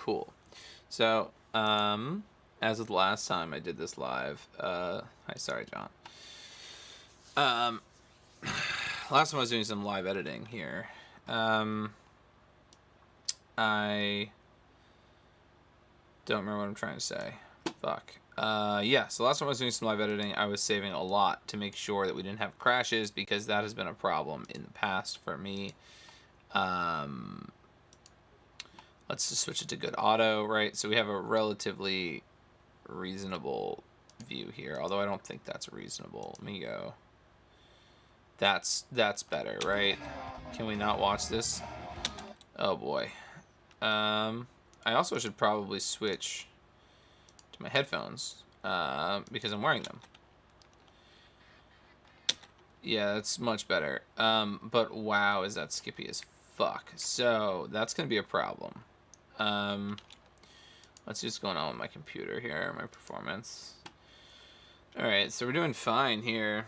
cool. So, as of the last time I did this live, hi, sorry, John. Um, last time I was doing some live editing here. I don't remember what I'm trying to say. Fuck. Yeah, so last time I was doing some live editing, I was saving a lot to make sure that we didn't have crashes, because that has been a problem in the past for me. Let's just switch it to good auto, right? So we have a relatively reasonable view here, although I don't think that's reasonable. Let me go. That's better, right? Can we not watch this? Oh boy. I also should probably switch to my headphones because I'm wearing them. Yeah, that's much better. But wow, is that skippy as fuck. So that's gonna be a problem. Let's see what's going on with my computer here, my performance. All right, so we're doing fine here.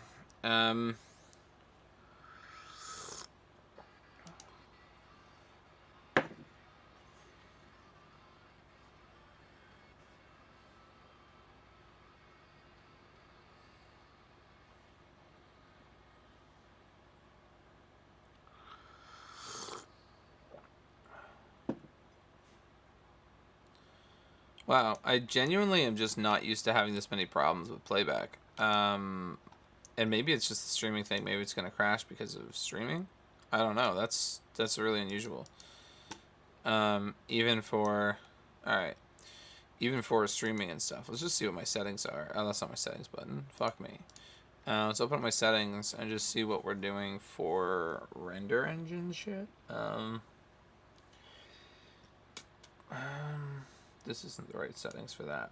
Wow, I genuinely am just not used to having this many problems with playback. And maybe it's just the streaming thing. Maybe it's gonna crash because of streaming. I don't know. That's really unusual. Even for, all right, even for streaming and stuff. Let's just see what my settings are. Oh, that's not my settings button. Fuck me. Let's open up my settings and just see what we're doing for render engine shit. This isn't the right settings for that.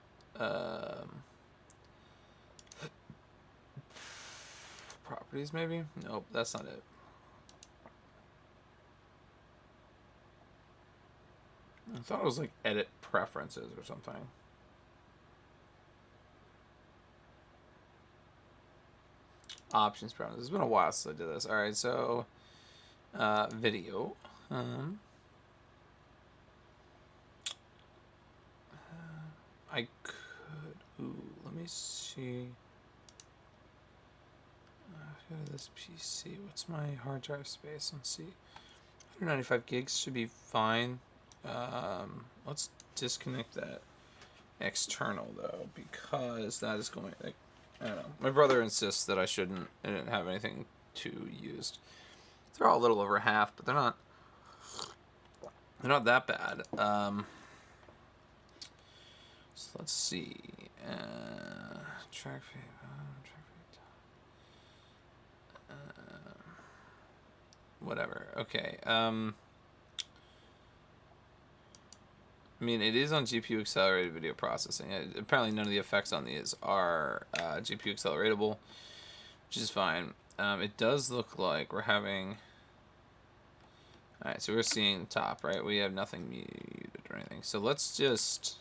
Properties, maybe? Nope, that's not it. I thought it was like edit preferences or something. Options preferences. It's been a while since I did this. All right, so video. I could. Ooh, let me see. Go to this PC. What's my hard drive space? Let's see. 195 gigs should be fine. Let's disconnect that external though, because that is going. Like, I don't know. My brother insists that I shouldn't have anything too used. They're all a little over half, but they're not. They're not that bad. So let's see. Track feed. Whatever. Okay. I mean, it is on GPU accelerated video processing. Apparently, none of the effects on these are GPU acceleratable, which is fine. It does look like we're having. All right, so we're seeing the top, right? We have nothing muted or anything. So let's just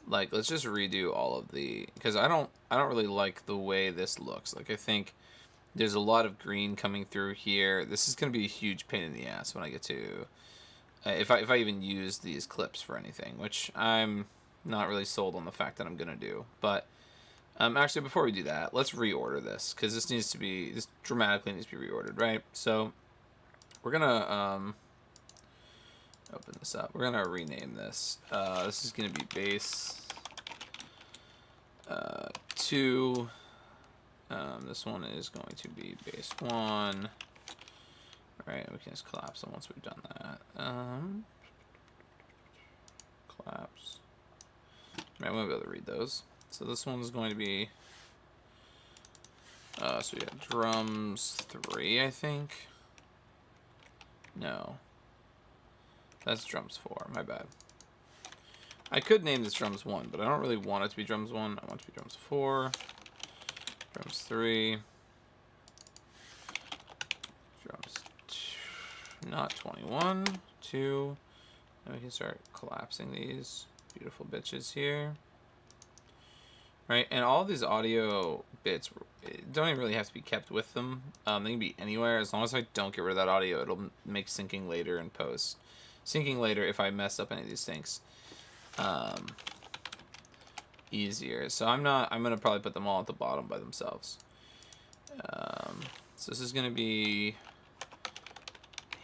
redo all of the, because I don't really like the way this looks. Like, I think there's a lot of green coming through here. This is going to be a huge pain in the ass when I get to if I even use these clips for anything, which I'm not really sold on the fact that I'm going to do. But actually, before we do that, let's reorder this, because this dramatically needs to be reordered, right? So we're going to open this up. We're going to rename this. This is going to be base 2. This one is going to be base 1. All right, we can just collapse them once we've done that. Collapse. Right, we won't be able to read those. So this one's going to be. So we have drums 3, I think. No. That's drums 4. My bad. I could name this drums 1, but I don't really want it to be drums 1. I want it to be drums 4. Drums 3. Drums 2, not 21. 2. And we can start collapsing these beautiful bitches here. Right, and all these audio bits don't even really have to be kept with them. They can be anywhere. As long as I don't get rid of that audio, it'll make syncing later in post. syncing later if I mess up any of these things. Easier. So I'm gonna probably put them all at the bottom by themselves. So this is gonna be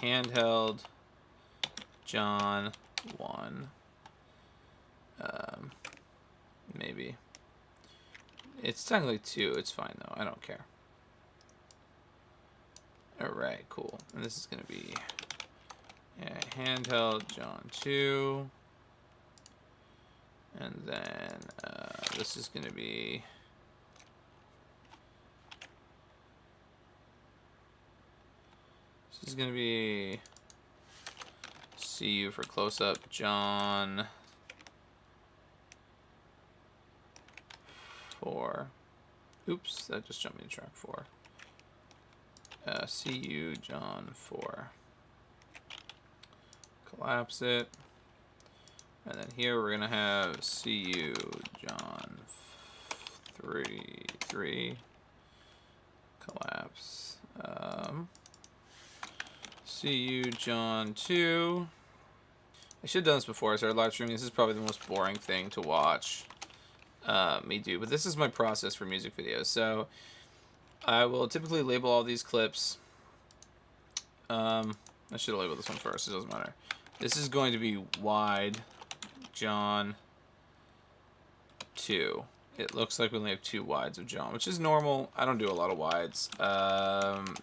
handheld John 1. Maybe. It's technically 2. It's fine though. I don't care. Alright, cool. And this is gonna be handheld John 2. And then this is gonna be CU for close-up John 4. Oops, that just jumped me to track 4. CU John 4. Collapse it. And then here we're gonna have CU John 3. Collapse. CU John 2. I should have done this before I started live streaming. This is probably the most boring thing to watch me do, but this is my process for music videos. So I will typically label all these clips. I should have labeled this one first. It doesn't matter. This is going to be wide John 2. It looks like we only have 2 wides of John, which is normal. I don't do a lot of wides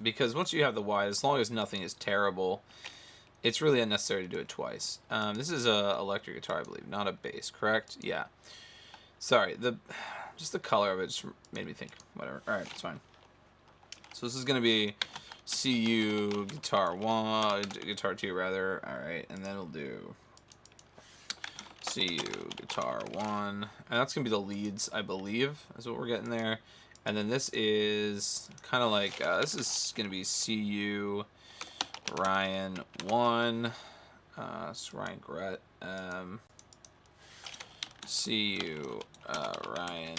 because once you have the wide, as long as nothing is terrible, it's really unnecessary to do it twice. This is a electric guitar, I believe, not a bass, correct? Yeah. Sorry, just the color of it just made me think. Whatever. All right, it's fine. So this is gonna be CU guitar 1, guitar 2 rather. All right, and then we'll do CU guitar 1, and that's gonna be the leads, I believe, is what we're getting there. And then this is kind of like this is gonna be CU Ryan 1. It's Ryan Gret. CU Ryan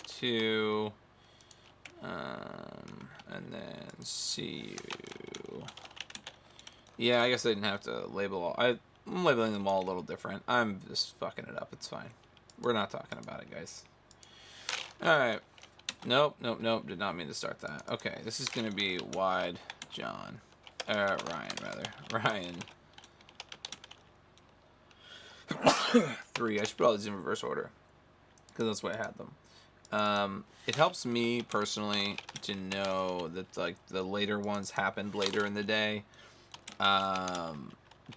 2. And then CU. Yeah, I guess I didn't have to label all. I'm labeling them all a little different. I'm just fucking it up. It's fine. We're not talking about it, guys. Alright. Nope. Did not mean to start that. Okay, this is going to be wide John. Ryan, rather. Ryan. 3. I should put all these in reverse order, because that's the way I had them. It helps me personally to know that like the later ones happened later in the day.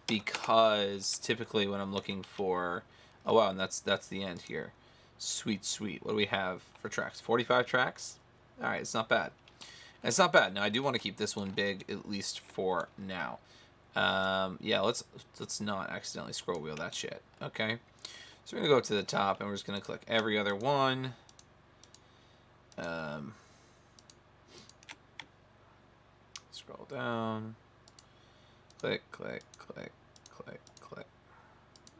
Because typically when I'm looking for, oh wow, and that's the end here. Sweet. What do we have for tracks? 45 tracks. All right, it's not bad. It's not bad. Now I do want to keep this one big, at least for now. Yeah, let's not accidentally scroll wheel that shit. Okay, so we're gonna go up to the top and we're just gonna click every other one. Scroll down. Click.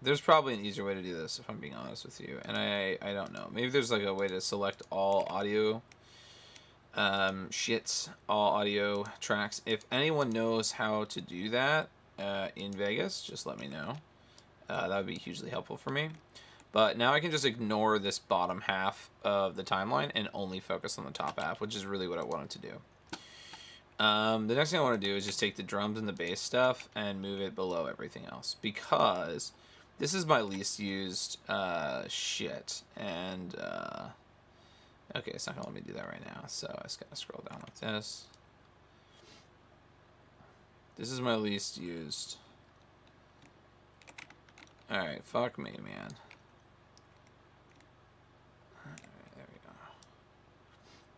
There's probably an easier way to do this, if I'm being honest with you, and I don't know. Maybe there's like a way to select all audio all audio tracks. If anyone knows how to do that in Vegas, just let me know. That would be hugely helpful for me. But now I can just ignore this bottom half of the timeline and only focus on the top half, which is really what I wanted to do. The next thing I want to do is just take the drums and the bass stuff and move it below everything else, because this is my least used shit. And okay, it's not gonna let me do that right now, so I just gotta scroll down like this. This is my least used. All right, fuck me, man. All right, there we go.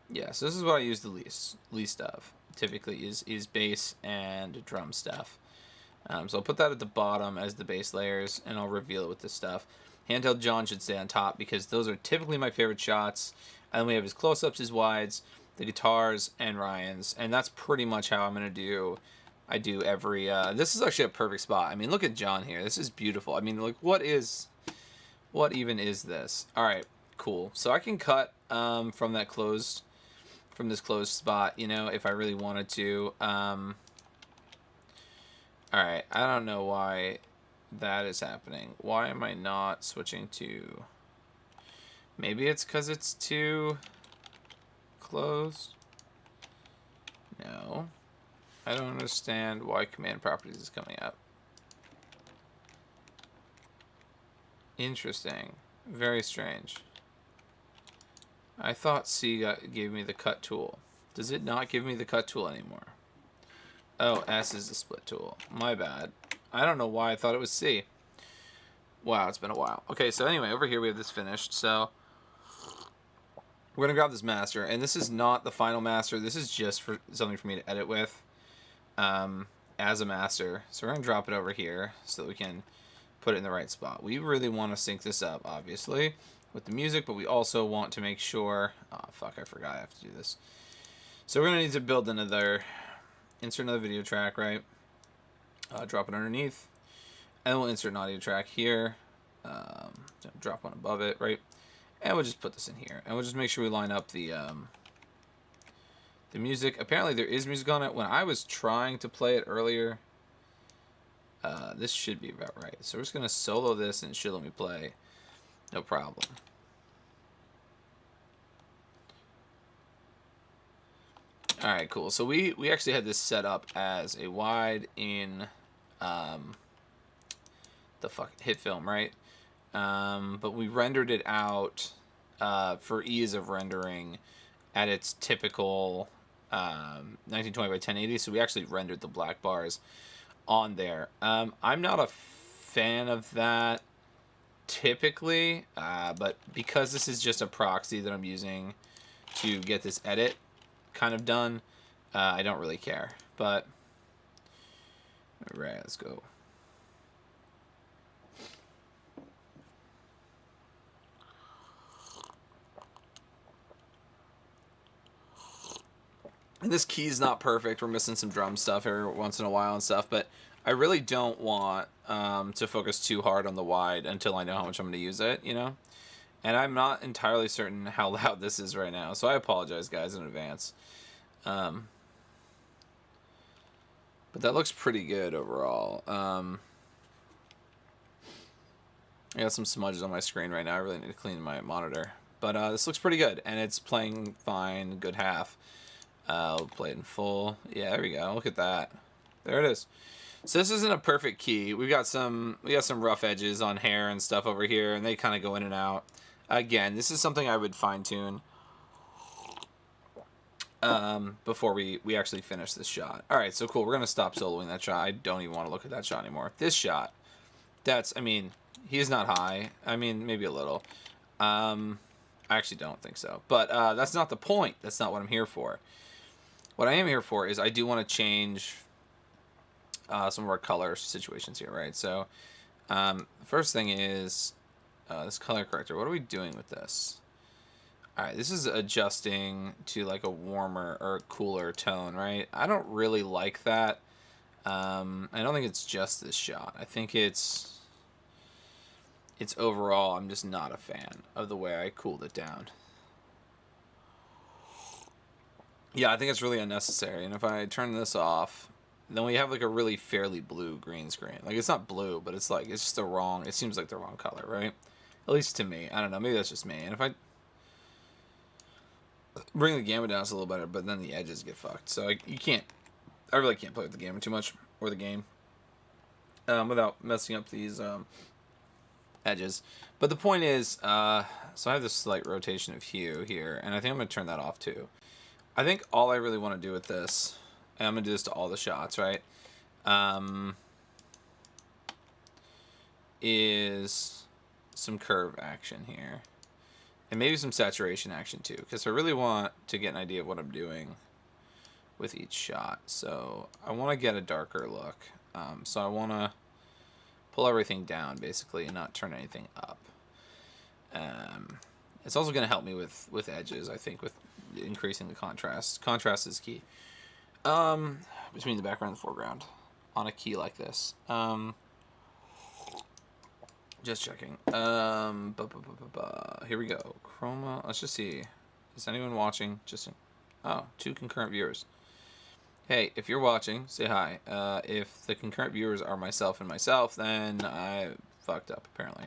Yeah, so this is what I use the least of. Typically is bass and drum stuff. So I'll put that at the bottom as the bass layers, and I'll reveal it with this stuff. Handheld John should stay on top, because those are typically my favorite shots. And then we have his close-ups, his wides, the guitars, and Ryan's. And that's pretty much how I'm going to do. I do every... this is actually a perfect spot. I mean, look at John here. This is beautiful. I mean, like, what even is this? All right, cool. So I can cut from this closed spot, you know, if I really wanted to. Alright, I don't know why that is happening. Why am I not switching to... Maybe it's because it's too closed? No. I don't understand why command properties is coming up. Interesting. Very strange. I thought C gave me the cut tool. Does it not give me the cut tool anymore? Oh, S is the split tool. My bad. I don't know why I thought it was C. Wow, it's been a while. Okay, so anyway, over here we have this finished. So we're going to grab this master. And this is not the final master. This is just for something for me to edit with as a master. So we're going to drop it over here so that we can put it in the right spot. We really want to sync this up, obviously, with the music, but we also want to make sure... Oh, fuck, I forgot I have to do this. So we're going to need to build another... Insert another video track, right? Drop it underneath. And we'll insert an audio track here. Drop one above it, right? And we'll just put this in here. And we'll just make sure we line up the music. Apparently there is music on it. When I was trying to play it earlier, this should be about right. So we're just going to solo this and it should let me play. No problem. Alright, cool. So we actually had this set up as a wide in the hit film, right? But we rendered it out for ease of rendering at its typical 1920 by 1080. So we actually rendered the black bars on there. I'm not a fan of that typically, but because this is just a proxy that I'm using to get this edit kind of done, I don't really care. But all right, let's go. And this key's not perfect. We're missing some drum stuff every once in a while and stuff, but I really don't want to focus too hard on the wide until I know how much I'm going to use it, you know? And I'm not entirely certain how loud this is right now, so I apologize, guys, in advance. But that looks pretty good overall. I got some smudges on my screen right now. I really need to clean my monitor. But this looks pretty good, and it's playing fine, good half. We'll play it in full. Yeah, there we go. Look at that. There it is. So this isn't a perfect key. We got some rough edges on hair and stuff over here, and they kind of go in and out. Again, this is something I would fine tune before we actually finish this shot. All right, so cool. We're gonna stop soloing that shot. I don't even want to look at that shot anymore. This shot, I mean, he's not high. I mean, maybe a little. I actually don't think so. But that's not the point. That's not what I'm here for. What I am here for is I do want to change some of our color situations here, right? So the first thing is this color corrector. What are we doing with this? All right, this is adjusting to like a warmer or cooler tone, right? I don't really like that. I don't think it's just this shot. I think it's overall, I'm just not a fan of the way I cooled it down. Yeah, I think it's really unnecessary. And if I turn this off, then we have like a really fairly blue green screen. Like it's not blue, but it's like, it's just the wrong, it seems like the wrong color, right? At least to me. I don't know, maybe that's just me. And if I bring the gamma down, it's a little better, but then the edges get fucked. So I really can't play with the gamma too much, or the game, without messing up these edges. But the point is, so I have this slight rotation of hue here, and I think I'm going to turn that off too. I think all I really want to do with this, and I'm going to do this to all the shots, right, is some curve action here. And maybe some saturation action too, because I really want to get an idea of what I'm doing with each shot. So I want to get a darker look. So I want to pull everything down, basically, and not turn anything up. It's also going to help me with edges, I think, with increasing the contrast. Contrast is key between the background and the foreground on a key like this. Just checking. Here we go. Chroma. Let's just see. Is anyone watching? Oh, 2 concurrent viewers. Hey, if you're watching, say hi. If the concurrent viewers are myself and myself, then I fucked up, apparently.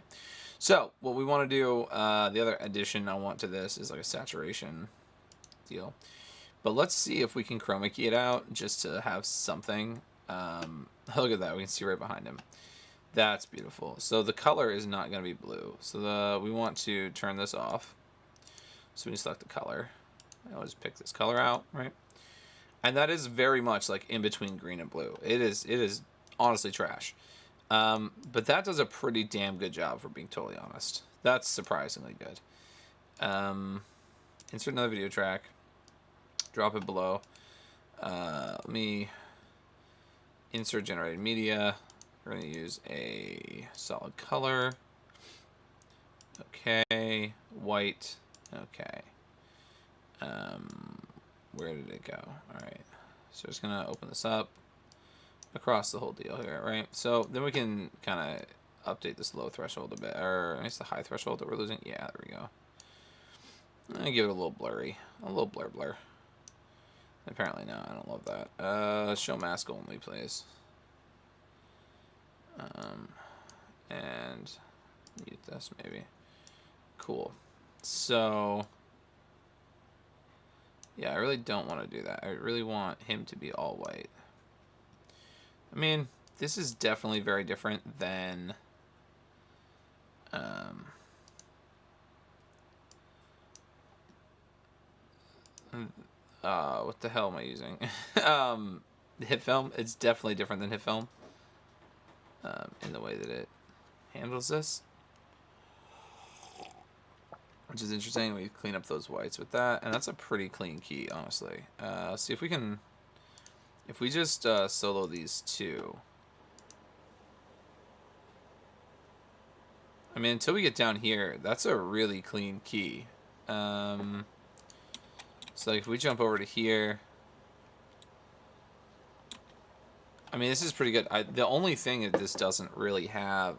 So, what we want to do, the other addition I want to this is like a saturation deal. But let's see if we can chroma key it out just to have something. Look at that, we can see right behind him. That's beautiful. So the color is not going to be blue. So we want to turn this off. So we select the color. I'll just pick this color out, right? And that is very much like in between green and blue. It is honestly trash. But that does a pretty damn good job, for being totally honest. That's surprisingly good. Insert another video track. Drop it below. Let me insert generated media. We're going to use a solid color. Okay. White. Okay. Where did it go? Alright. So just going to open this up across the whole deal here, right? So then we can kind of update this low threshold a bit. Or it's the high threshold that we're losing. Yeah, there we go. I'm going to give it a little blurry. A little blur. Apparently, no, I don't love that. Show mask only, please. And mute this, maybe. Cool. So, yeah, I really don't want to do that. I really want him to be all white. I mean, this is definitely very different than... what the hell am I using? HitFilm. It's definitely different than HitFilm. In the way that it handles this. Which is interesting. We clean up those whites with that. And that's a pretty clean key, honestly. See if we can... If we just solo these two... I mean, until we get down here, that's a really clean key. So like, if we jump over to here... I mean, this is pretty good. The only thing that this doesn't really have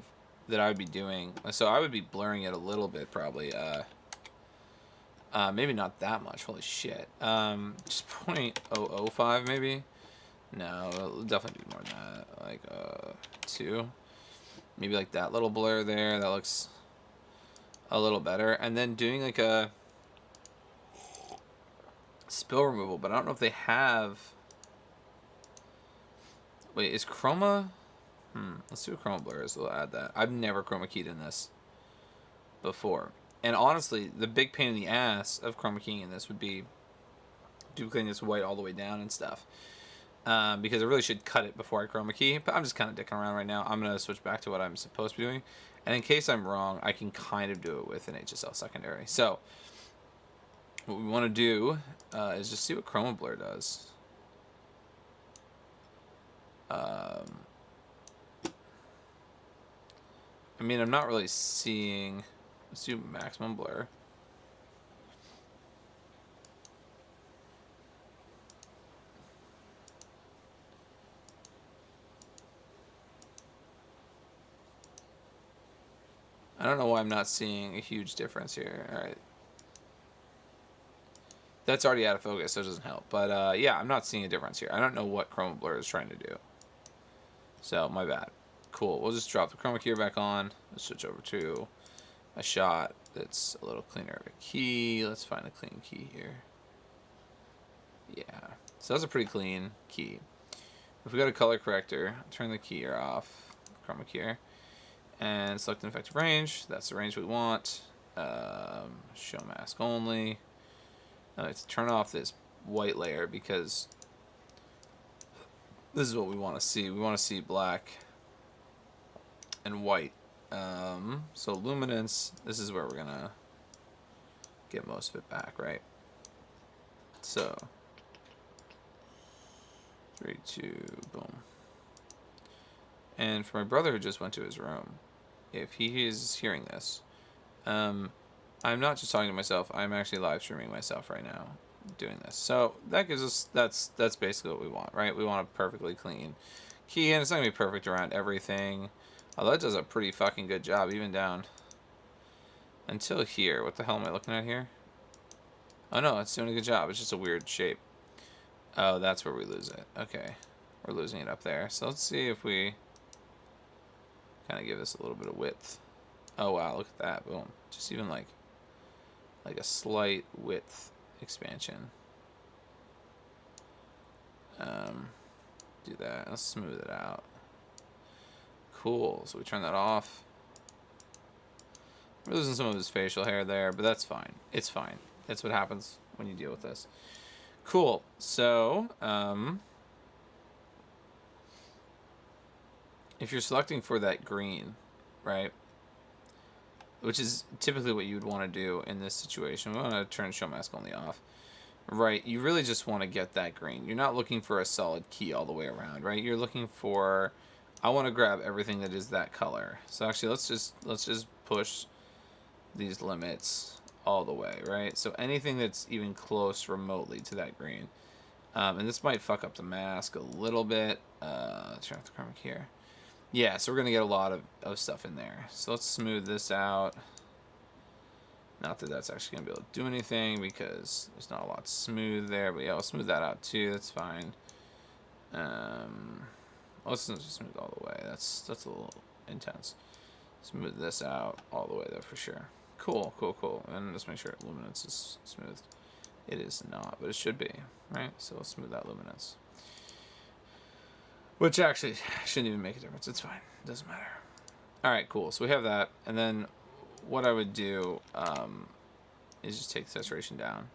that I would be doing... So I would be blurring it a little bit, probably. Maybe not that much. Holy shit. Just 0.005, maybe? No, it'll definitely be more than that. Like, 2. Maybe like that little blur there. That looks a little better. And then doing like a spill removal. But I don't know if they have... Wait, is chroma... let's do a chroma blur, so we'll add that. I've never chroma keyed in this before. And honestly, the big pain in the ass of chroma keying in this would be duplicating this white all the way down and stuff. Because I really should cut it before I chroma key. But I'm just kind of dicking around right now. I'm going to switch back to what I'm supposed to be doing. And in case I'm wrong, I can kind of do it with an HSL secondary. So, what we want to do is just see what chroma blur does. I mean, I'm not really seeing... Let's do maximum blur. I don't know why I'm not seeing a huge difference here. Alright. That's already out of focus, so it doesn't help. But yeah, I'm not seeing a difference here. I don't know what chroma blur is trying to do. So, my bad. Cool. We'll just drop the chroma key back on. Let's switch over to a shot that's a little cleaner of a key. Let's find a clean key here. Yeah. So that's a pretty clean key. If we go to color corrector, turn the keyer off, chroma keyer, and select an effective range. That's the range we want. Show mask only. Now let's turn off this white layer because this is what we want to see. We want to see black and white. So luminance, this is where we're gonna get most of it back, right? So 3, 2, boom. And for my brother who just went to his room, if he is hearing this, I'm not just talking to myself, I'm actually live streaming myself right now doing this. So that gives us, that's basically what we want, right? We want a perfectly clean key, and it's not gonna be perfect around everything. Although it does a pretty fucking good job, even down until here. What the hell am I looking at here? Oh no, it's doing a good job. It's just a weird shape. Oh, that's where we lose it. Okay. We're losing it up there. So let's see if we kind of give this a little bit of width. Oh, wow. Look at that. Boom. Just even like a slight width expansion. Do that. Let's smooth it out. Cool. So we turn that off. We're losing some of his facial hair there, but that's fine. It's fine. That's what happens when you deal with this. Cool. So, if you're selecting for that green, right, which is typically what you would want to do in this situation, we want to turn show mask only off. Right, you really just want to get that green. You're not looking for a solid key all the way around, right? You're looking for, I want to grab everything that is that color. So actually, let's just push these limits all the way, right? So anything that's even close remotely to that green. And this might fuck up the mask a little bit. Turn off the chroma key here. Yeah, so we're going to get a lot of stuff in there. So let's smooth this out. Not that that's actually going to be able to do anything because there's not a lot smooth there. But yeah, we'll smooth that out too. That's fine. Let's just smooth all the way. That's a little intense. Smooth this out all the way though for sure. Cool, cool, cool. And let's make sure luminance is smoothed. It is not, but it should be, right? So let's smooth that luminance. Which actually shouldn't even make a difference. It's fine. It doesn't matter. All right, cool. So we have that. And then what I would do is just take the saturation down,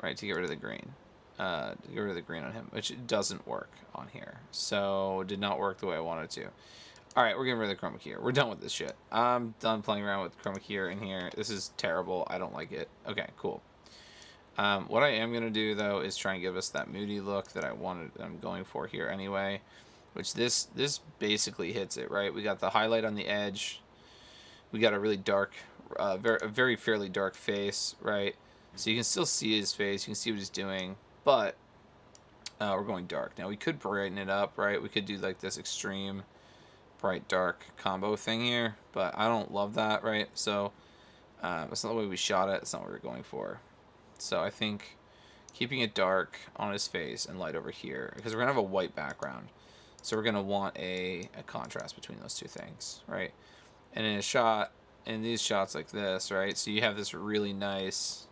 right, to get rid of the green. To get rid of the green on him, which doesn't work on here. So it did not work the way I wanted to. All right, we're getting rid of the chroma key here. We're done with this shit. I'm done playing around with chroma key in here. This is terrible. I don't like it. Okay, cool. What I am going to do, though, is try and give us that moody look that I'm going for here anyway, which this basically hits it, right? We got the highlight on the edge. We got a really dark, very fairly dark face, right? So you can still see his face. You can see what he's doing, but we're going dark. Now, we could brighten it up, right? We could do like this extreme bright dark combo thing here, but I don't love that, right? So that's not the way we shot it. It's not what we're going for. So I think keeping it dark on his face and light over here, because we're gonna have a white background, so we're gonna want a contrast between those two things, right? And in a shot, in these shots like this, right, so you have this really nice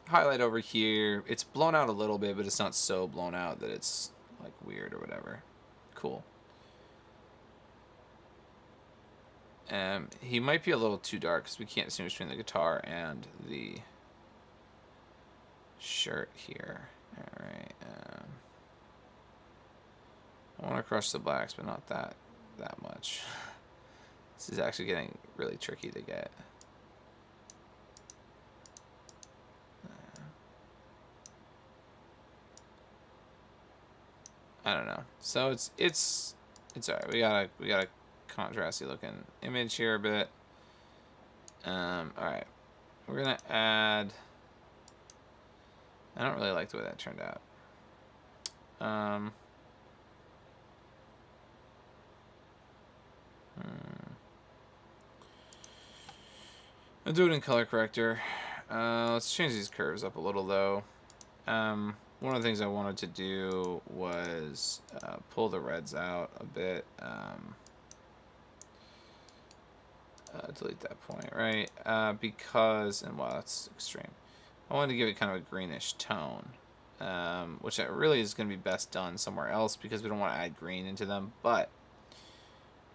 highlight over here. It's blown out a little bit, but it's not so blown out that it's like weird or whatever. Cool. He might be a little too dark because we can't distinguish between the guitar and the shirt here. All right. I want to crush the blacks, but not that much. This is actually getting really tricky to get. I don't know. So it's alright. We got a contrasty looking image here a bit. Alright. We're gonna add, I don't really like the way that turned out. I'll do it in color corrector. Let's change these curves up a little though. One of the things I wanted to do was pull the reds out a bit. Delete that point, right? Because, and wow, that's extreme. I wanted to give it kind of a greenish tone, which really is going to be best done somewhere else because we don't want to add green into them. But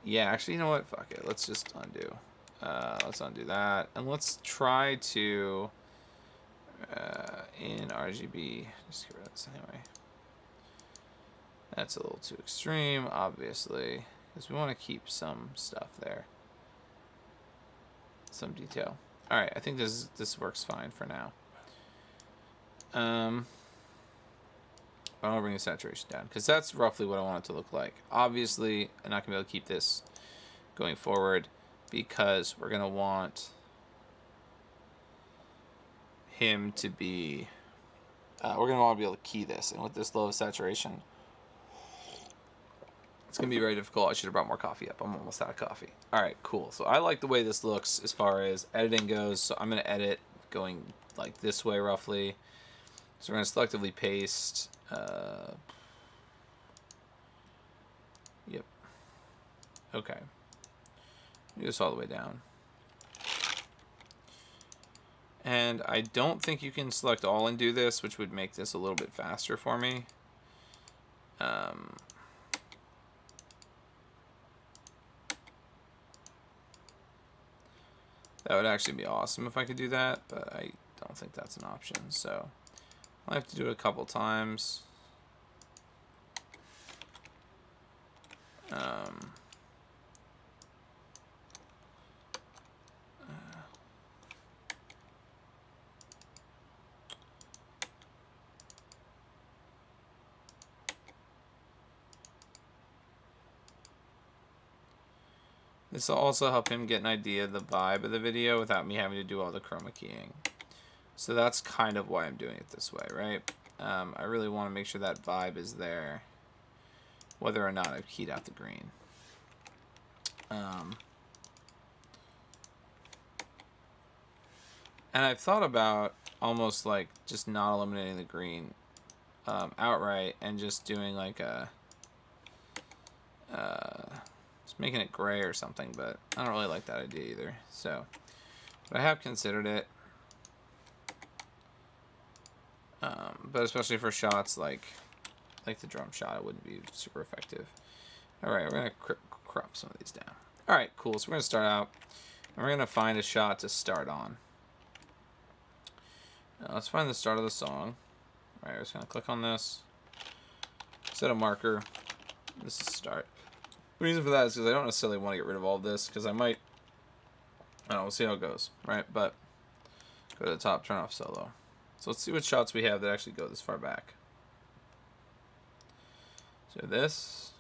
yeah, actually, you know what? Fuck it. Let's just undo. Let's undo that, and let's try to in RGB. Just get rid of this anyway. That's a little too extreme, obviously, because we want to keep some stuff there. Some detail. All right, I think this works fine for now. I'll bring the saturation down because that's roughly what I want it to look like. Obviously, I'm not gonna be able to keep this going forward because we're gonna want him to be. We're gonna want to be able to key this, and with this low saturation, it's gonna be very difficult. I should have brought more coffee up. I'm almost out of coffee. All right, cool. So I like the way this looks as far as editing goes. So I'm gonna edit going like this way roughly. So we're going to selectively paste. Yep. Okay. Do this all the way down. And I don't think you can select all and do this, which would make this a little bit faster for me. That would actually be awesome if I could do that, but I don't think that's an option. So I'll have to do it a couple times. This will also help him get an idea of the vibe of the video without me having to do all the chroma keying. So that's kind of why I'm doing it this way, right? I really want to make sure that vibe is there, whether or not I've keyed out the green. And I've thought about almost like just not eliminating the green outright and just doing like a just making it gray or something, but I don't really like that idea either. So, but I have considered it. But especially for shots like the drum shot, it wouldn't be super effective. All right, we're gonna crop some of these down. All right, cool. So we're gonna start out, and we're gonna find a shot to start on. Now let's find the start of the song. All right, we're just gonna click on this, set a marker. This is start. The reason for that is because I don't necessarily want to get rid of all of this, because I might. I don't know. We'll see how it goes, right? But go to the top, turn off solo. So let's see what shots we have that actually go this far back. So this.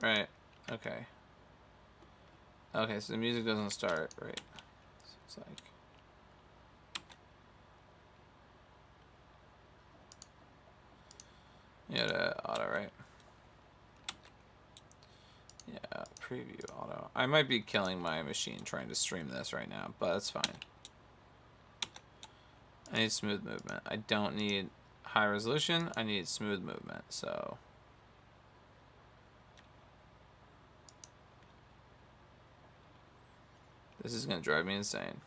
Right. Okay. Okay, so the music doesn't start, right? So it's like. Yeah, auto, right? Yeah, preview auto. I might be killing my machine trying to stream this right now, but that's fine. I need smooth movement. I don't need high resolution. I need smooth movement, so. This is going to drive me insane.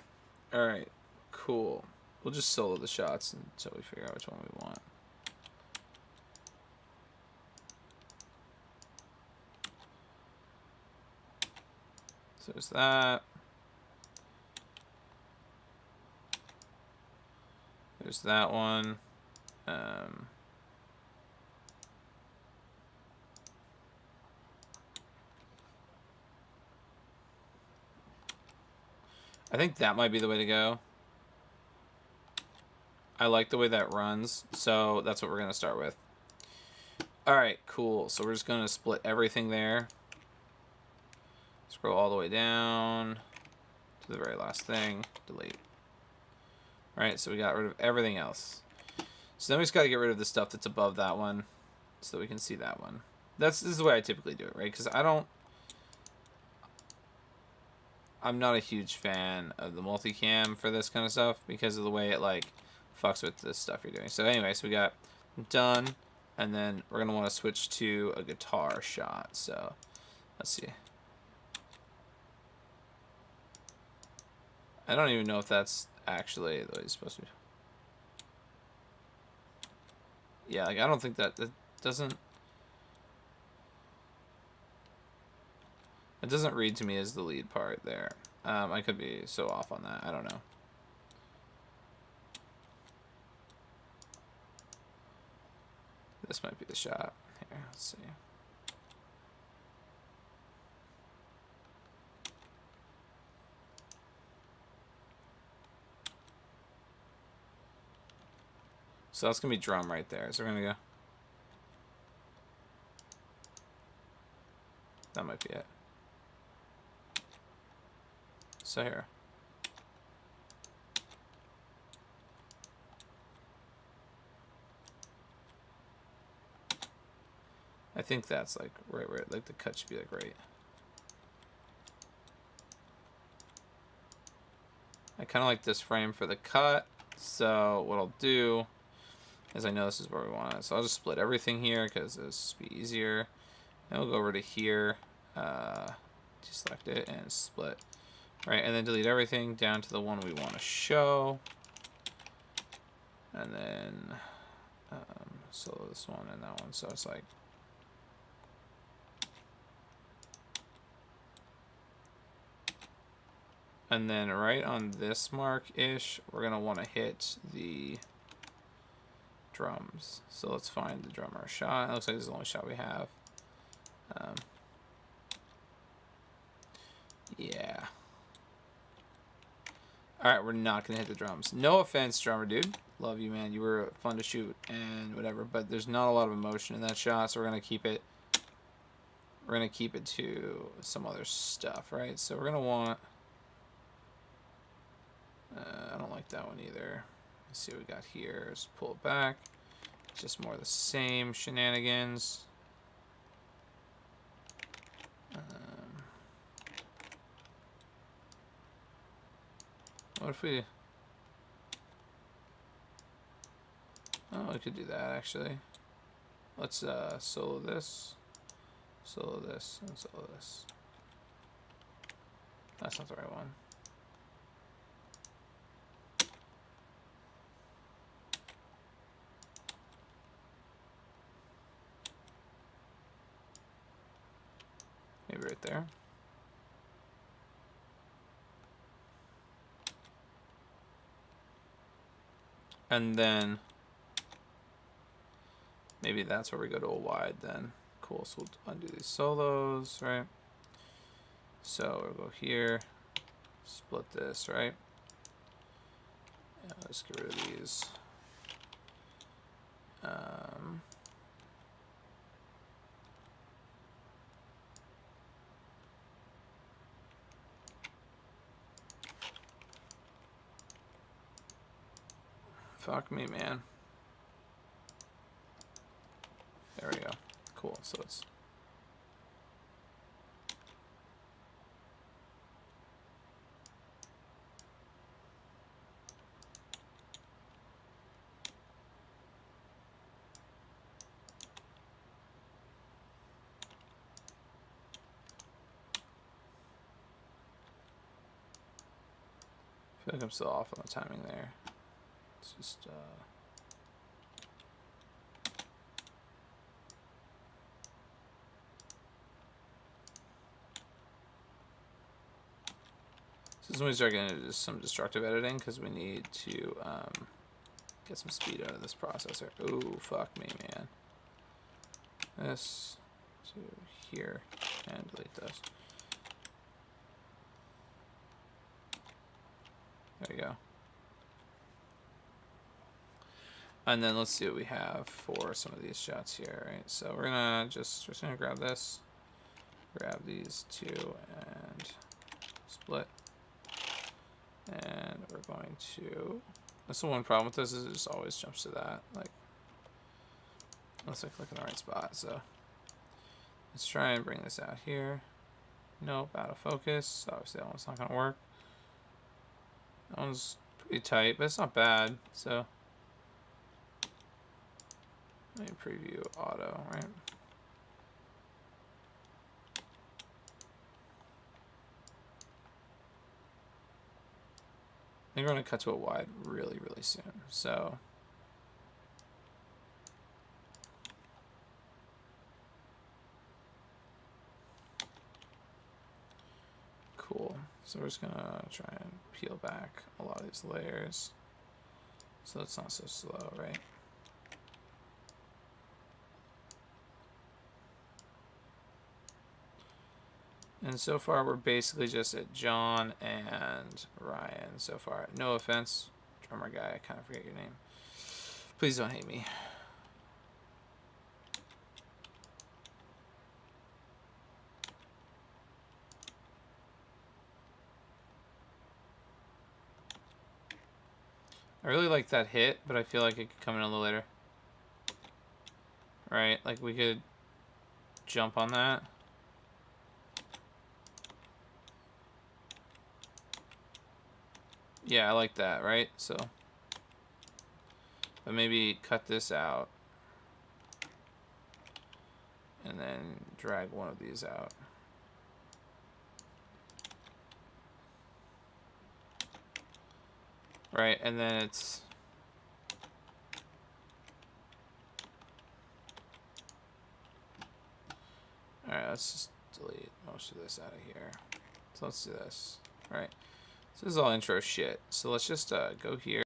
Alright, cool. We'll just solo the shots until we figure out which one we want. So there's that. There's that one. I think that might be the way to go. I like the way that runs, so that's what we're going to start with. Alright, cool. So we're just going to split everything there. Scroll all the way down to the very last thing. Delete. Alright, so we got rid of everything else. So then we just got to get rid of the stuff that's above that one so that we can see that one. This is the way I typically do it, right? Because I'm not a huge fan of the multicam for this kind of stuff because of the way it like fucks with the stuff you're doing. So anyway, so we got done, and then we're gonna want to switch to a guitar shot. So let's see. I don't even know if that's actually the way it's supposed to be. Yeah, like I don't think that doesn't. It doesn't read to me as the lead part there. I could be so off on that. I don't know. This might be the shot. Here, let's see. So that's going to be drum right there. So we're going to go. That might be it. So here. I think that's like right where like the cut should be like right. I kind of like this frame for the cut. So what I'll do is I know this is where we want it. So I'll just split everything here because this will be easier. And we'll go over to here, deselect it and split. Right, and then delete everything down to the one we want to show. And then solo this one and that one. So it's like, and then right on this mark-ish, we're going to want to hit the drums. So let's find the drummer shot. It looks like this is the only shot we have. Yeah. Alright, we're not going to hit the drums. No offense, drummer dude. Love you, man. You were fun to shoot and whatever. But there's not a lot of emotion in that shot, so we're going to keep it. We're going to keep it to some other stuff, right? So we're going to want... I don't like that one either. Let's see what we got here. Let's pull it back. Just more of the same shenanigans. What if we... Oh, we could do that, actually. Let's solo this, and solo this. That's not the right one. Maybe right there. And then maybe that's where we go to a wide then. Cool, so we'll undo these solos, right? So we'll go here, split this, right? Let's get rid of these. Fuck me, man. There we go. Cool. So it's... I feel like I'm still off on the timing there. It's just... This is when we start getting into some destructive editing because we need to get some speed out of this processor. Ooh, fuck me, man. This to here and delete this. There you go. And then let's see what we have for some of these shots here, right? So we're gonna just gonna grab this, grab these two, and split. And we're going to... That's the one problem with this is it just always jumps to that. Like, unless I click in the right spot. So let's try and bring this out here. Nope, out of focus. Obviously that one's not gonna work. That one's pretty tight, but it's not bad. So let me preview auto, right? I think we're going to cut to a wide really, really soon. So cool. So we're just going to try and peel back a lot of these layers so it's not so slow, right? And so far, we're basically just at John and Ryan so far. No offense, drummer guy, I kind of forget your name. Please don't hate me. I really like that hit, but I feel like it could come in a little later. Right? Like we could jump on that. Yeah, I like that, right? So, but maybe cut this out. And then drag one of these out. Right, and then it's... Alright, let's just delete most of this out of here. So let's do this. Alright, so this is all intro shit. So let's just go here.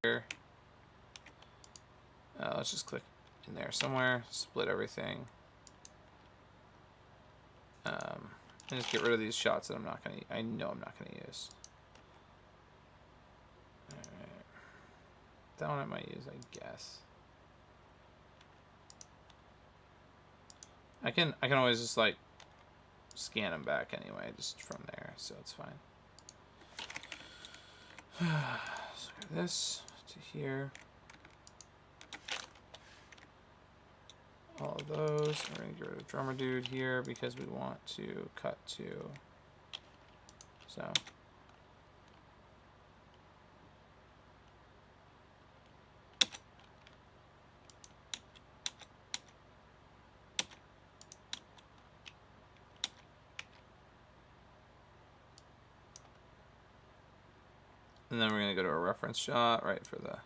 Let's just click in there somewhere, split everything. And just get rid of these shots that I'm not gonna, I know I'm not gonna use. Alright. That one I might use, I guess. I can always just like scan them back anyway, just from there, so it's fine. So this to here. All of those. We're gonna get rid of drummer dude here because we want to cut to. So. And then we're gonna go to a reference shot, right, for the.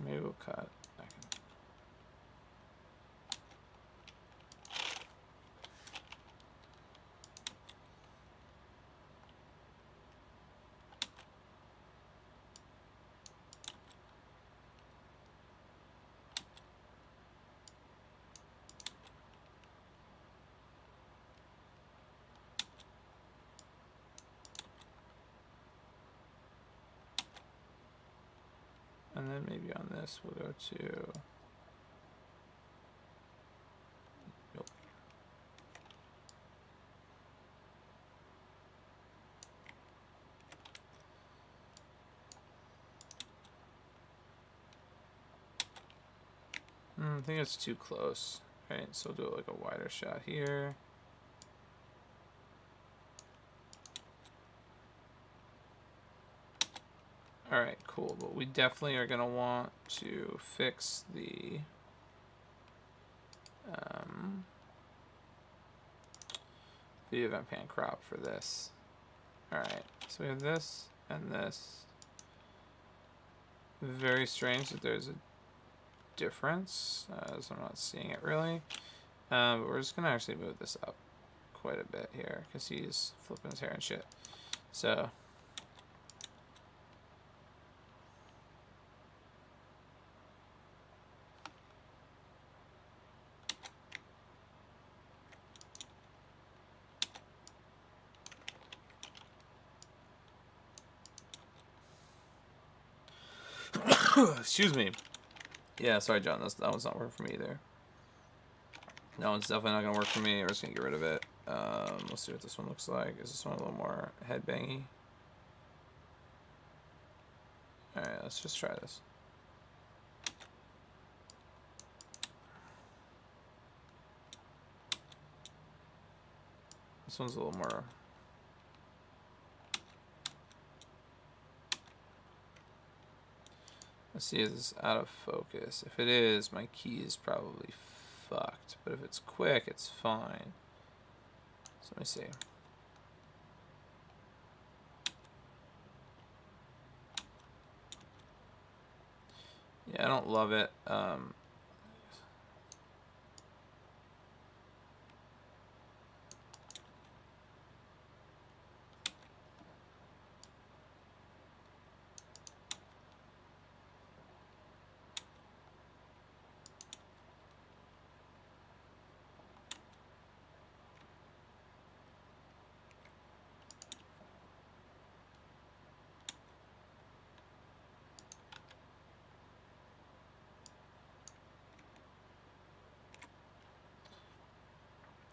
Maybe we'll cut. And then maybe on this we'll go to. Nope. I think it's too close. Right, so we'll do like a wider shot here. Alright, cool, but we definitely are gonna want to fix the video event pan crop for this. Alright, so we have this and this. Very strange that there's a difference, as I'm not seeing it really. But we're just gonna actually move this up quite a bit here because he's flipping his hair and shit. So excuse me. Yeah, sorry, John. That one's not working for me either. That one's definitely not gonna work for me. We're just gonna get rid of it. Let's see what this one looks like. Is this one a little more headbangy? All right, let's just try this. This one's a little more. Let's see if this is out of focus. If it is, my key is probably fucked. But if it's quick, it's fine. So let me see. Yeah, I don't love it.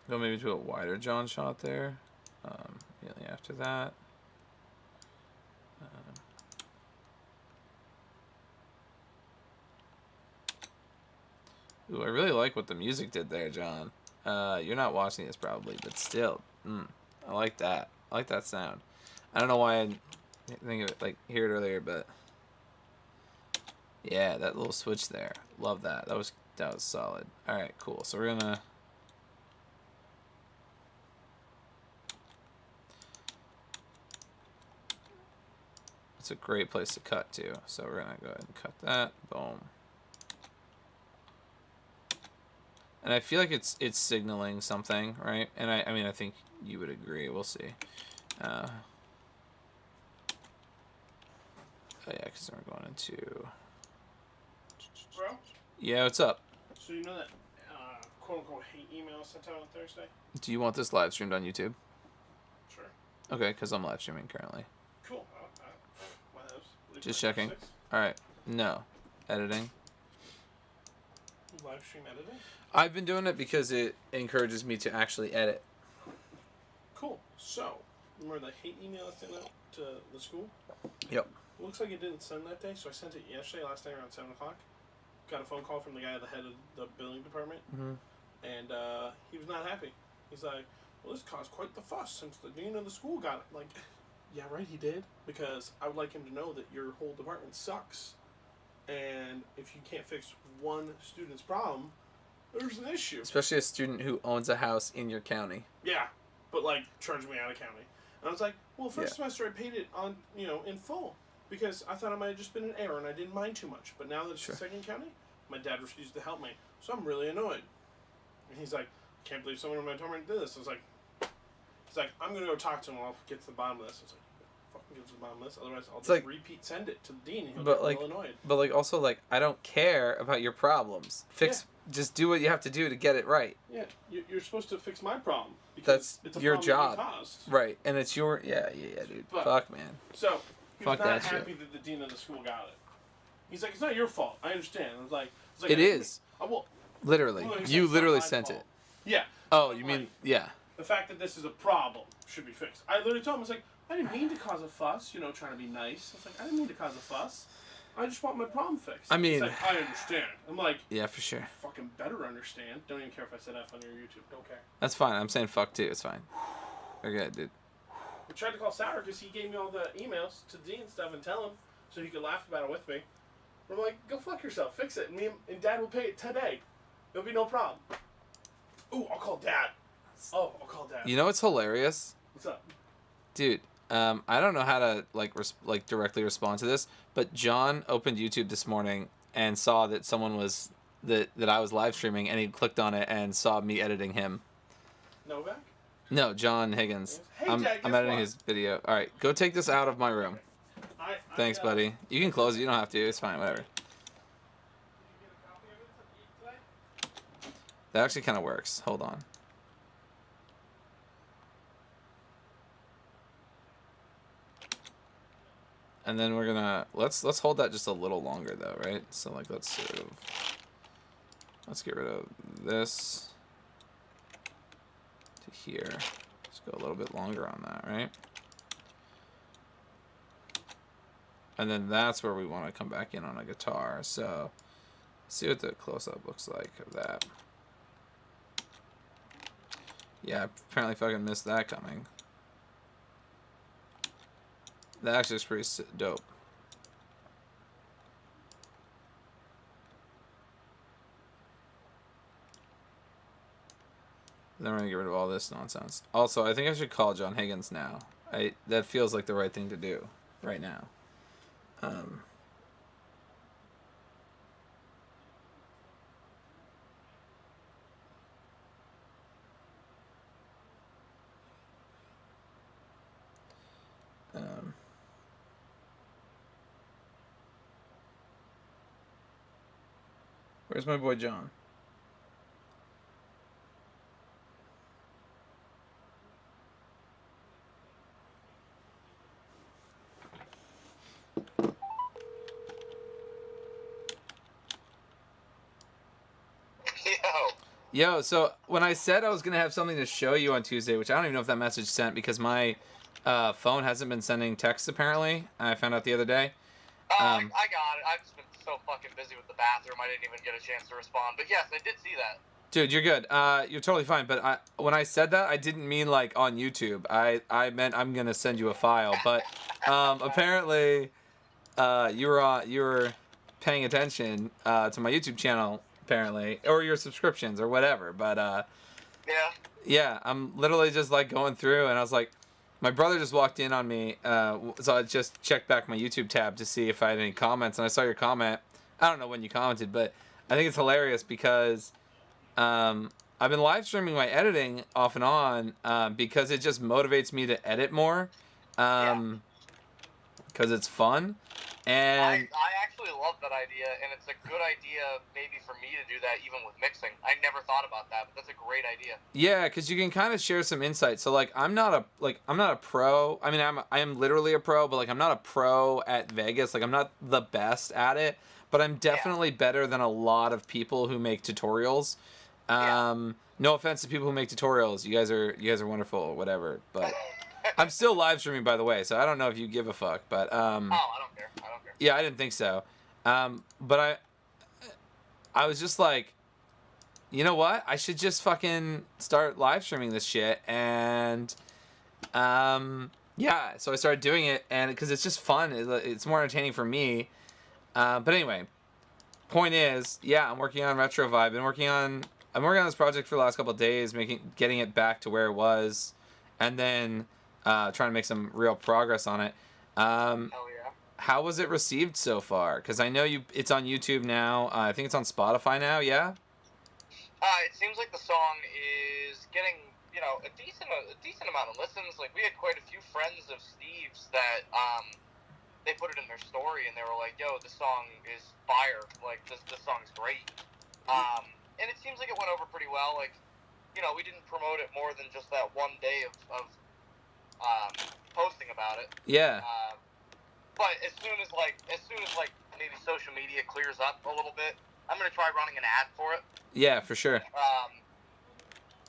Go maybe to a wider John shot there. Yeah, after that. Ooh, I really like what the music did there, John. You're not watching this probably, but still, I like that. I like that sound. I don't know why I didn't think of it, like, hear it earlier, but yeah, that little switch there. Love that. That was solid. All right, cool. So we're gonna. It's a great place to cut to. So we're gonna go ahead and cut that. Boom. And I feel like it's signaling something, right? And I mean, I think you would agree. We'll see. Oh yeah, because we're going into. Bro? Yeah, what's up? So you know that quote-unquote hate email sent out on Thursday? Do you want this live streamed on YouTube? Sure. Okay, because I'm live streaming currently. Cool. My house. Just checking. Alright. No. Editing. Live stream editing? I've been doing it because it encourages me to actually edit. Cool. So, remember the hate email I sent out to the school? Yep. It looks like it didn't send that day, so I sent it yesterday, last night around 7 o'clock. Got a phone call from the guy at the head of the billing department, and he was not happy. He's like, well, this caused quite the fuss since the dean of the school got it. Like, yeah, right, he did. Because I would like him to know that your whole department sucks. And if you can't fix one student's problem, there's an issue. Especially a student who owns a house in your county. Yeah, but like charged me out of county. And I was like, well, first semester I paid it on, in full. Because I thought it might have just been an error and I didn't mind too much. But now that it's the second county, my dad refused to help me. So I'm really annoyed. And he's like, I can't believe someone in my department did this. I was like, he's like, I'm going to go talk to him and I'll get to the bottom of this. I was like, fucking get to the bottom of this. Otherwise, I'll just send it to the dean and he'll get real annoyed. But like, also, like, I don't care about your problems. Just do what you have to do to get it right. Yeah, you're supposed to fix my problem. Because That's it's a your problem job. that you caused. Right, and it's your, yeah, dude. But, fuck, man. So, he was Fuck not that happy shit. that the dean of the school got it. He's like, it's not your fault. I understand. I was like, It is. Literally. You literally sent it. Yeah. Oh, you mean, yeah. The fact that this is a problem should be fixed. I literally told him, I was like, I didn't mean to cause a fuss, trying to be nice. I was like, I didn't mean to cause a fuss. I just want my problem fixed. I mean... He's like, I understand. I'm like... Yeah, for sure. Fucking better understand. Don't even care if I said F on your YouTube. Don't care. That's fine. I'm saying fuck too. It's fine. Okay, dude. We tried to call Sauer because he gave me all the emails to Dean and stuff and tell him so he could laugh about it with me. I'm like, go fuck yourself. Fix it. And me and Dad will pay it today. It'll be no problem. Ooh, I'll call Dad. Oh, I'll call Dad. You know what's hilarious? What's up? Dude, I don't know how to like directly respond to this, but John opened YouTube this morning and saw that someone was that I was live streaming, and he clicked on it and saw me editing him. Novak? No, John Higgins. Hey, I'm Dad, editing what? his video. All right, go take this out of my room. Thanks, buddy. You can close it. You don't have to. It's fine. Whatever. That actually kind of works. Hold on. And then we're gonna let's hold that just a little longer though, right? So like let's get rid of this to here. Let's go a little bit longer on that, right? And then that's where we want to come back in on a guitar. So let's see what the close-up looks like of that. Yeah, I apparently fucking missed that coming. That actually is pretty dope. Then we're gonna get rid of all this nonsense. Also, I think I should call John Higgins now. That feels like the right thing to do right now. Where's my boy John? Yo, so when I said I was going to have something to show you on Tuesday, which I don't even know if that message sent because my Phone hasn't been sending texts apparently. I found out the other day. Oh, I got it. I've just been so fucking busy with the bathroom, I didn't even get a chance to respond. But yes, I did see that. Dude, you're good. You're totally fine. But when I said that, I didn't mean like on YouTube. I meant I'm gonna send you a file. But apparently, you were paying attention to my YouTube channel apparently, or your subscriptions or whatever. But Yeah. yeah, I'm literally just like going through, and I was like, my brother just walked in on me, so I just checked back my YouTube tab to see if I had any comments, and I saw your comment. I don't know when you commented, but I think it's hilarious because I've been live streaming my editing off and on because it just motivates me to edit more because it's fun. And I actually love that idea, and it's a good idea maybe for me to do that even with mixing. I never thought about that, but that's a great idea. Yeah, because you can kind of share some insight. So like I'm not a pro. I mean I am literally a pro, but like I'm not a pro at Vegas. Like I'm not the best at it, but I'm definitely better than a lot of people who make tutorials. No offense to people who make tutorials. You guys are wonderful or whatever, but I'm still live streaming by the way, so I don't know if you give a fuck, but Oh, I don't care. I don't care. yeah, I didn't think so. But I was just like, you know what? I should just fucking start live streaming this shit. And yeah, so I started doing it, and because it's just fun, it's more entertaining for me. But anyway, point is, yeah, I'm working on Retro Vibe. I'm working on this project for the last couple of days, getting it back to where it was, and then trying to make some real progress on it. Hell yeah. How was it received so far? Because I know it's on YouTube now. I think it's on Spotify now. Yeah. It seems like the song is getting, a decent amount of listens. Like we had quite a few friends of Steve's that they put it in their story and they were like, "Yo, this song is fire! Like this song's great." And it seems like it went over pretty well. Like, we didn't promote it more than just that one day of posting about it. Yeah. But as soon as maybe social media clears up a little bit, I'm gonna try running an ad for it. Yeah, for sure.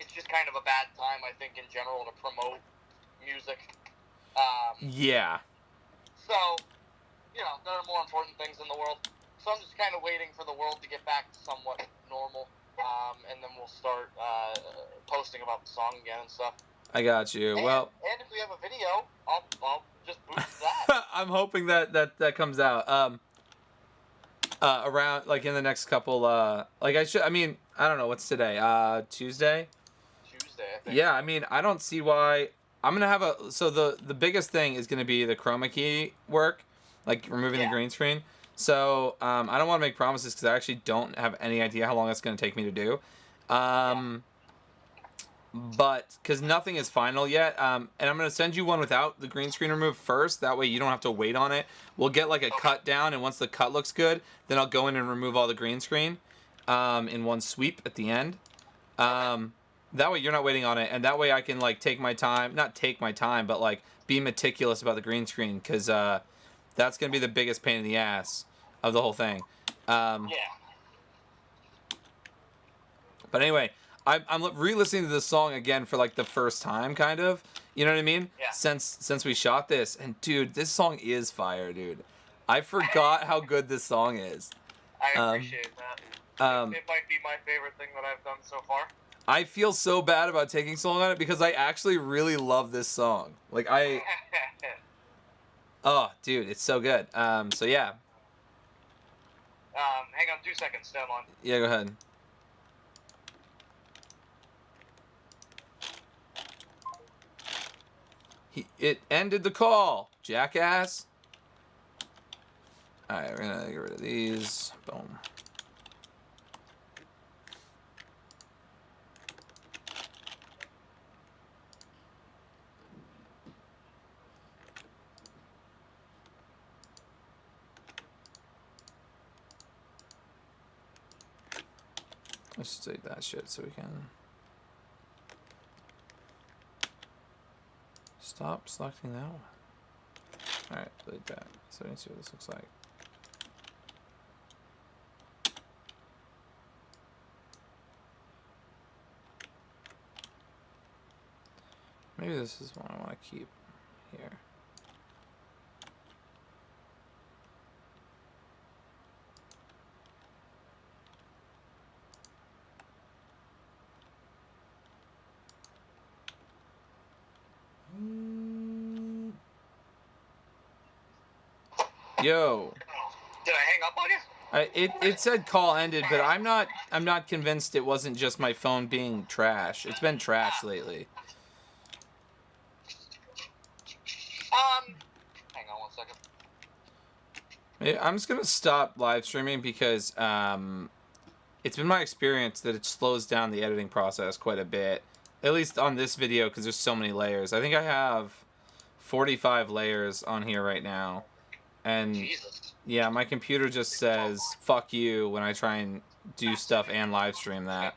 It's just kind of a bad time, I think, in general, to promote music. Yeah. So, there are more important things in the world. So I'm just kind of waiting for the world to get back to somewhat normal, and then we'll start posting about the song again and stuff. I got you. And if we have a video, I'll just boost that. I'm hoping that comes out. Around like in the next couple. I don't know what's today. Tuesday. Tuesday, I think. Yeah, I mean, I don't see why. I'm gonna have so the biggest thing is gonna be the chroma key work, like removing the green screen. So I don't want to make promises because I actually don't have any idea how long it's gonna take me to do. But because nothing is final yet, and I'm gonna send you one without the green screen removed first. That way you don't have to wait on it. We'll get like a cut down, and once the cut looks good, then I'll go in and remove all the green screen, in one sweep at the end. That way you're not waiting on it, and that way I can like take my time, not take my time, but like be meticulous about the green screen, because that's gonna be the biggest pain in the ass of the whole thing. Yeah. But anyway. I'm re-listening to this song again for like the first time, kind of. You know what I mean? Yeah. Since we shot this, and dude, this song is fire, dude. I forgot how good this song is. I appreciate that. It might be my favorite thing that I've done so far. I feel so bad about taking so long on it because I actually really love this song. Like oh, dude, it's so good. So yeah. Hang on 2 seconds, stay on. Yeah, go ahead. It ended the call, jackass. Alright, we're gonna get rid of these. Boom. Let's take that shit so we can... Stop selecting that one. Alright, delete that. So let's see what this looks like. Maybe this is one I want to keep. here. Yo. Did I hang up on you? It said call ended, but I'm not convinced it wasn't just my phone being trash. It's been trash lately. Hang on 1 second. I'm just gonna stop live streaming because it's been my experience that it slows down the editing process quite a bit. At least on this video, because there's so many layers. I think I have 45 layers on here right now. And Jesus. yeah, my computer just says, fuck you, when I try and do stuff and live stream that.